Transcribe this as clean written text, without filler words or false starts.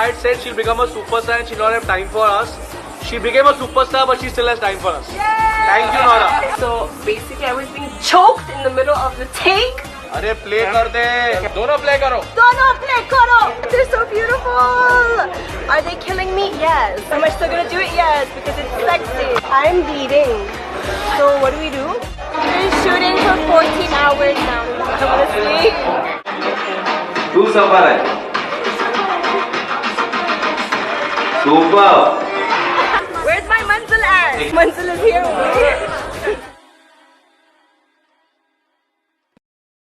had said she'll become a superstar and she'll not have time for us. She became a superstar, but she still has time for us. Thank you, Nora. So basically, I was being choked in the middle of the take. अरे play कर दे. दोनों play करो. Dono, play koro. They're so beautiful. Are they killing me? Yes. Am I still gonna do it? Yes, because it's sexy. I'm bleeding. So what do we do? We're shooting for 14 hours now. I wanna sleep. तू सफर है. Super. Where's my Manzil at? Manzil is here.